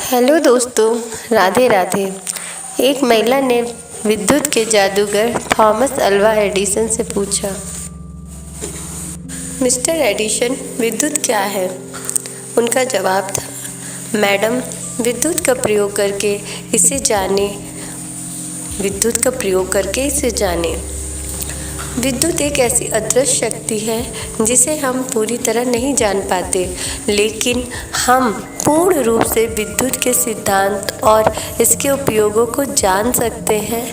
Hello दोस्तों, राधे राधे। एक महिला ने विद्युत के जादूगर थॉमस अल्वा एडिसन से पूछा, मिस्टर एडिसन, विद्युत क्या है? उनका जवाब था, मैडम, विद्युत का प्रयोग करके इसे जाने। विद्युत एक ऐसी अदृश्य शक्ति है जिसे हम पूरी तरह नहीं जान पाते, लेकिन हम पूर्ण रूप से विद्युत के सिद्धांत और इसके उपयोगों को जान सकते हैं।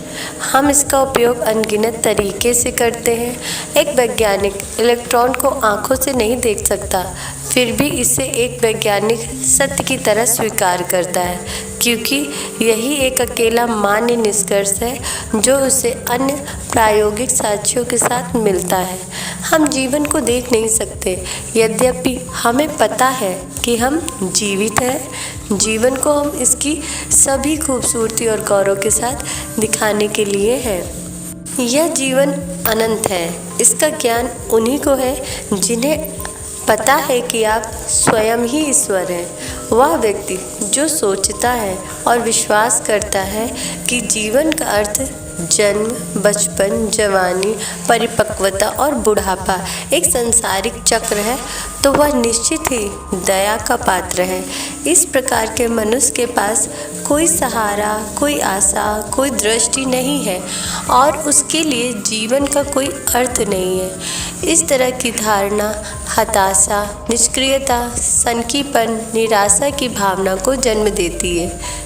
हम इसका उपयोग अनगिनत तरीके से करते हैं। एक वैज्ञानिक इलेक्ट्रॉन को आंखों से नहीं देख सकता, फिर भी इसे एक वैज्ञानिक सत्य की तरह स्वीकार करता है, क्योंकि यही एक अकेला मान्य निष्कर्ष है जो उसे अन्य प्रायोगिक साक्ष्यों के साथ मिलता है। हम जीवन को देख नहीं सकते, यद्यपि हमें पता है कि हम जीवित हैं। जीवन को हम इसकी सभी खूबसूरती और गौरव के साथ दिखाने के लिए है। यह जीवन अनंत है। इसका ज्ञान उन्हीं को है जिन्हें पता है कि आप स्वयं ही ईश्वर हैं। वह व्यक्ति जो सोचता है और विश्वास करता है कि जीवन का अर्थ जन्म, बचपन, जवानी, परिपक्वता और बुढ़ापा एक सांसारिक चक्र है, तो वह निश्चित ही दया का पात्र है। इस प्रकार के मनुष्य के पास कोई सहारा, कोई आशा, कोई दृष्टि नहीं है और उसके लिए जीवन का कोई अर्थ नहीं है। इस तरह की धारणा हताशा, निष्क्रियता, सनकीपन, निराशा की भावना को जन्म देती है,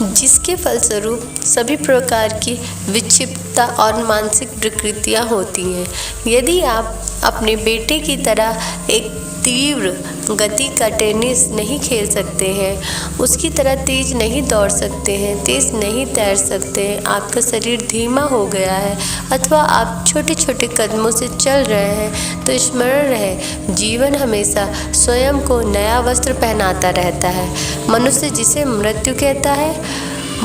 जिसके फलस्वरूप सभी प्रकार की विक्षिप्तता और मानसिक विकृतियाँ होती हैं। यदि आप अपने बेटे की तरह एक तीव्र गति का टेनिस नहीं खेल सकते हैं, उसकी तरह तेज नहीं दौड़ सकते हैं, तेज नहीं तैर सकते हैं, आपका शरीर धीमा हो गया है अथवा आप छोटे छोटे कदमों से चल रहे हैं, तो स्मरण रहे, जीवन हमेशा स्वयं को नया वस्त्र पहनाता रहता है। मनुष्य जिसे मृत्यु कहता है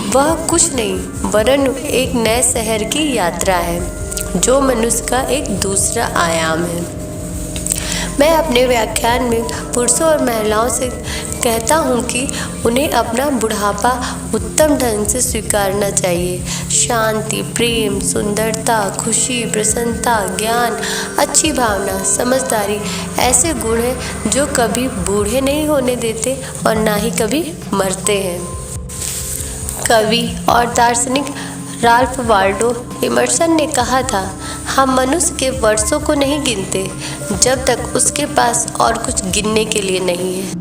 वह कुछ नहीं वरन एक नए शहर की यात्रा है, जो मनुष्य का एक दूसरा आयाम है। मैं अपने व्याख्यान में पुरुषों और महिलाओं से कहता हूँ कि उन्हें अपना बुढ़ापा उत्तम ढंग से स्वीकारना चाहिए। शांति, प्रेम, सुंदरता, खुशी, प्रसन्नता, ज्ञान, अच्छी भावना, समझदारी ऐसे गुण हैं जो कभी बूढ़े नहीं होने देते और ना ही कभी मरते हैं। कवि और दार्शनिक राल्फ वाल्डो इमर्सन ने कहा था, हम मनुष्य के वर्षों को नहीं गिनते जब तक उसके पास और कुछ गिनने के लिए नहीं है।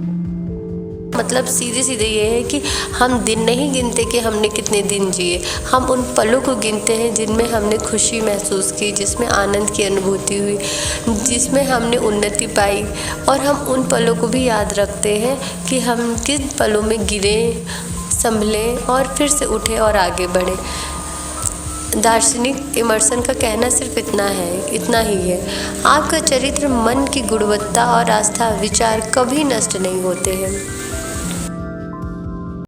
मतलब सीधे सीधे ये है कि हम दिन नहीं गिनते कि हमने कितने दिन जिए, हम उन पलों को गिनते हैं जिनमें हमने खुशी महसूस की, जिसमें आनंद की अनुभूति हुई, जिसमें हमने उन्नति पाई, और हम उन पलों को भी याद रखते हैं कि हम किन पलों में गिरे, संभले और फिर से उठे और आगे बढ़े। दार्शनिक इमर्सन का कहना सिर्फ इतना ही है। आपका चरित्र, मन की गुणवत्ता और आस्था, विचार कभी नष्ट नहीं होते हैं।